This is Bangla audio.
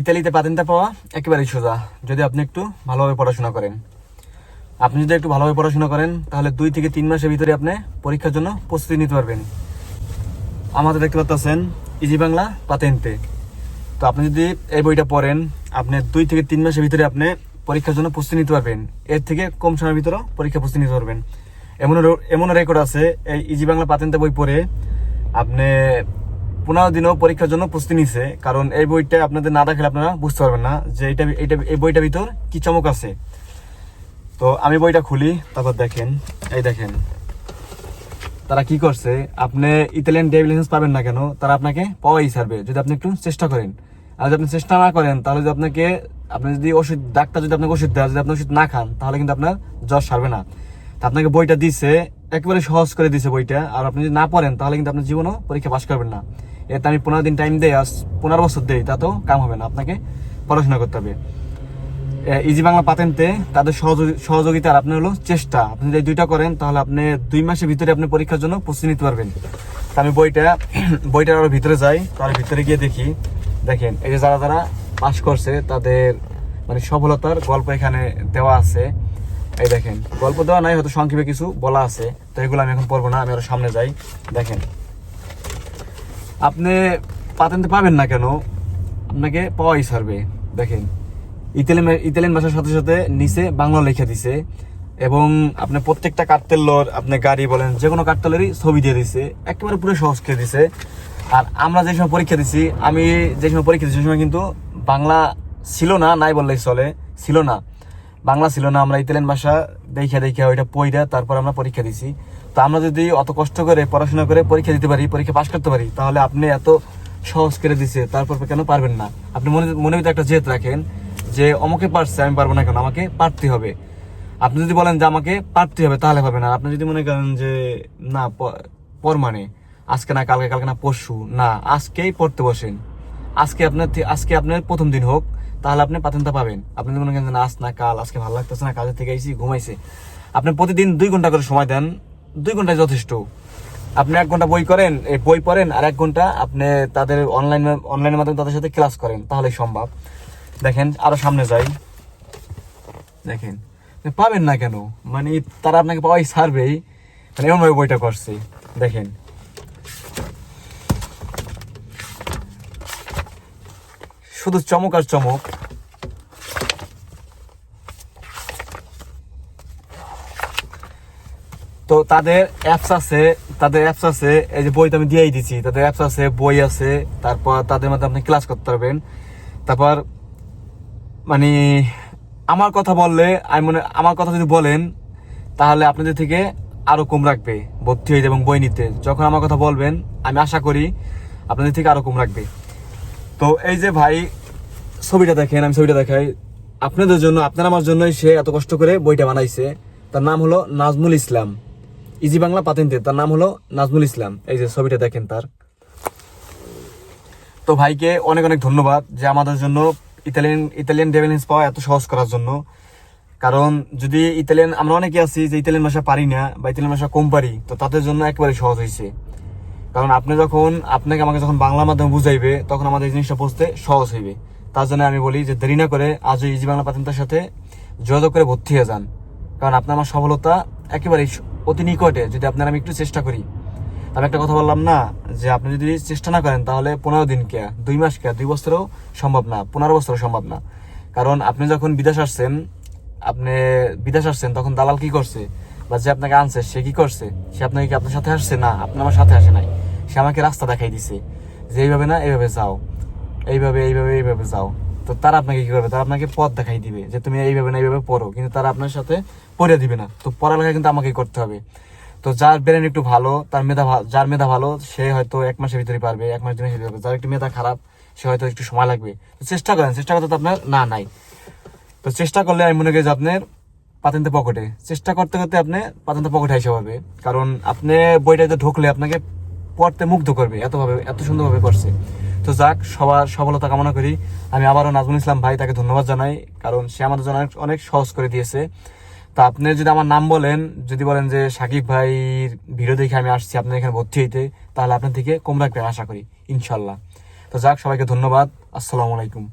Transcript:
ইতালিতে পাতেন্তা পাওয়া একেবারেই সোজা, যদি আপনি একটু ভালোভাবে পড়াশোনা করেন। আপনি যদি একটু ভালোভাবে পড়াশোনা করেন তাহলে 2 থেকে 3 মাসের ভিতরে আপনি পরীক্ষার জন্য প্রস্তুতি নিতে পারবেন। আমাদের দেখতে পাচ্ছেন ইজি বাংলা পাতেন্তে। তো আপনি যদি এই বইটা পড়েন, আপনি 2 থেকে 3 মাসের ভিতরে আপনি পরীক্ষার জন্য প্রস্তুতি নিতে পারবেন। এর থেকে কম সময়ের ভিতরে পরীক্ষা প্রস্তুতি নিতে পারবেন। এমন রেকর্ড আছে, এই ইজি বাংলা পাতেন্তে বই পড়ে আপনি 15 দিনও পরীক্ষার জন্য প্রস্তুতি নিছে। কারণ এই বইটা আপনাদের না দেখলে আপনারা বুঝতে পারবেন না যে এই বইটার ভিতর কি চমক আছে। তো আমি বইটা খুলি, তারপর দেখেন, এই দেখেন তারা কি করছে। আপনি ইতালিয়ান ড্রাইভিং লাইসেন্স পাবেন না কেন, তারা আপনাকে পাওয়াই ছাড়বে যদি আপনি একটু চেষ্টা করেন। আর যদি আপনি চেষ্টা না করেন তাহলে যদি আপনি যদি ওষুধ, ডাক্তার যদি আপনাকে ওষুধ দেয়, যদি আপনি ওষুধ না খান তাহলে কিন্তু আপনার জ্বর সারবে না। তা আপনাকে বইটা দিছে, একেবারে সহজ করে দিছে বইটা। আর আপনি যদি না পড়েন তাহলে কিন্তু আপনার জীবনও পরীক্ষা পাস করবেন না। এতে আমি 15 দিন টাইম দেই, 15 বছর দেই, তাতেও কাম হবে না। আপনাকে পড়াশোনা করতে হবে। ইজি বাংলা পাতেন্তে তাদের সহযোগিতা আর আপনার হলো চেষ্টা। আপনি যদি দুইটা করেন তাহলে আপনি 2 মাসের ভিতরে আপনি পরীক্ষার জন্য প্রস্তুতি নিতে পারবেন। তা আমি বইটার আরো ভিতরে যাই, তার ভিতরে গিয়ে দেখি, দেখেন এই যে যারা পাস করছে তাদের মানে সফলতার গল্প এখানে দেওয়া আছে। এই দেখেন, গল্প দেওয়া নাই, হয়তো সংক্ষেপে কিছু বলা আছে। তো এগুলো আমি এখন পড়বো না, আমি আরো সামনে যাই। দেখেন, আপনি পাতেন্তে পাবেন না কেন, আপনাকে পাওয়াই ছাড়বে। দেখেন, ইতালিয়ান ভাষার সাথে সাথে নিচে বাংলা লেখা দিছে, এবং আপনি প্রত্যেকটা কার্তেলর, আপনি গাড়ি বলেন যে কোনো কার্তেলেরই ছবি দিয়ে দিছে, একেবারে পুরো সহজ করে দিছে। আর আমরা যে সময় পরীক্ষা দিছি, আমি যে সময় পরীক্ষা দিচ্ছি, সেই সময় কিন্তু বাংলা ছিল না, নাই বললেই চলে, ছিল না, বাংলা ছিল না। আমরা ইতালিয়ান ভাষা দেখে ওইটা পড়া তারপর আমরা পরীক্ষা দিছি। তো আমরা যদি অত কষ্ট করে পড়াশোনা করে পরীক্ষা দিতে পারি, পরীক্ষা পাস করতে পারি, তাহলে আপনি এত সহজ করে দিছে, তারপর কেন পারবেন না? আপনি মনে ভিতরে একটা জেদ রাখেন যে অমুকে পারছে, আমি পারবো না কেন, আমাকে পারতে হবে। আপনি যদি বলেন যে আমাকে পারতে হবে, তাহলে পারবে না। আপনি যদি মনে করেন যে না, পর মানে আজকে না কালকে, কালকে না পরশু, না আজকেই পড়তে বসেন, আজকে আপনার প্রথম দিন হোক, তাহলে আপনি পাতেন্তা পাবেন। আপনি যদি মনে করেন যে আজ না কাল, আজকে ভালো লাগতেছে না, কাজের থেকে আইসি, ঘুমাইছে, আপনি প্রতিদিন 2 ঘন্টা করে সময় দেন, 2 ঘন্টায় যথেষ্ট। আপনি 1 ঘন্টা বই পড়েন, আর 1 ঘন্টা আপনি তাদের অনলাইনের মাধ্যমে তাদের সাথে ক্লাস করেন, তাহলে সম্ভব। দেখেন, আরো সামনে যাই, দেখেন পাবেন না কেন, মানে তারা আপনাকে পাওয়াই ছাড়বেই, মানে এমন ভাবে বইটা করছে। দেখেন, শুধু চমক আর চমক। তো তাদের অ্যাপস আছে, এই যে বই তো আমি দিয়েই দিচ্ছি, তাদের অ্যাপস আছে, বই আছে, তারপর তাদের মধ্যে আপনি ক্লাস করতে পারবেন। তারপর মানে আমার কথা বললে, আমার কথা যদি বলেন তাহলে আপনাদের থেকে আরো কম রাখবে ভর্তি হইতে এবং বই নিতে। যখন আমার কথা বলবেন, আমি আশা করি আপনাদের থেকে আরো কম রাখবে। তো এই যে ভাই ছবিটা দেখেন, আমি ছবিটা দেখাই আপনাদের জন্য, আপনার আমার জন্যই সে এত কষ্ট করে বইটা বানাইছে। তার নাম হলো নাজমুল ইসলাম। ইজি বাংলা পাতেন্তে তার নাম হলো নাজমুল ইসলাম। এই যে ছবিটা দেখেন তার। তো ভাইকে অনেক অনেক ধন্যবাদ যে আমাদের জন্য ইতালিয়ান ড্রাইভিং লাইসেন্স পাওয়া এত সহজ করার জন্য। কারণ যদি আমরা অনেকে আছি যে ইতালিয়ান ভাষা পারি না বা ইতালিয়ান ভাষা কম পারি, তো তাদের জন্য একেবারে সহজ হয়েছে। কারণ আমাকে যখন বাংলা মাধ্যমে বুঝাইবে, তখন আমাদের এই জিনিসটা বুঝতে সহজ হইবে। তার জন্য আমি বলি যে দেরি না করে আজই ইজি বাংলা পাতেন্তার সাথে যোগাযোগ করে ভর্তি হয়ে যান। কারণ আপনার আমার সফলতা একেবারেই অতি নিকটে, যদি আমি একটু চেষ্টা করি। আমি একটা কথা বললাম না, যে আপনি যদি চেষ্টা না করেন তাহলে 15 দিন কে, 2 মাস কে, 2 বছরও সম্ভব না, 15 বছরও সম্ভব না। কারণ আপনি যখন বিদেশ আসছেন, তখন দালাল কি করছে, বা যে আপনাকে আনছে সে কি করছে? সে আপনার সাথে আসছে না, আপনি আমার সাথে আসে নাই, সে আমাকে রাস্তা দেখাই দিছে যে এইভাবে না, এইভাবে যাও, এইভাবে যাও। তো তারা আপনাকে কি করবে? তারা আপনাকে পথ দেখাই দিবে যে তুমি এইভাবে না এইভাবে পড়ো, কিন্তু তারা আপনার সাথে পড়ে দিবে না। তো পড়ালেখা কিন্তু আমাকেই করতে হবে। তো যার ব্রেন একটু ভালো, যার মেধা ভালো, সে হয়তো 1 মাসের ভিতরে পারবে, 1 মাস দিনে শিখতে পারবে। যার একটু মেধা খারাপ, সে হয়তো একটু সময় লাগবে। তো চেষ্টা করেন, চেষ্টা করতে তো আপনার নাই। তো চেষ্টা করলে আমি মনে করি যে আপনার পাতেন্তে পকেটে, চেষ্টা করতে করতে আপনি পাতেন্তে পকেটে হিসাব হবে। কারণ আপনি বইটাতে ঢুকলে আপনাকে পড়তে মুগ্ধ করবে, এত সুন্দরভাবে করছে। তো যাক, সবার সফলতা কামনা করি। আমি আবারও নাজমুল ইসলাম ভাই, তাকে ধন্যবাদ জানাই, কারণ সে আমাদের জন্য অনেক সহজ করে দিয়েছে। তা আপনি যদি আমার নাম বলেন, যদি বলেন যে সাকিব ভাইয়ের ভিডিও দেখে আমি আসছি আপনার এখানে ভর্তি হইতে, তাহলে আপনার থেকে কম রাখবেন আশা করি, ইনশাল্লাহ। তো যাক, সবাইকে ধন্যবাদ। আসসালামু আলাইকুম।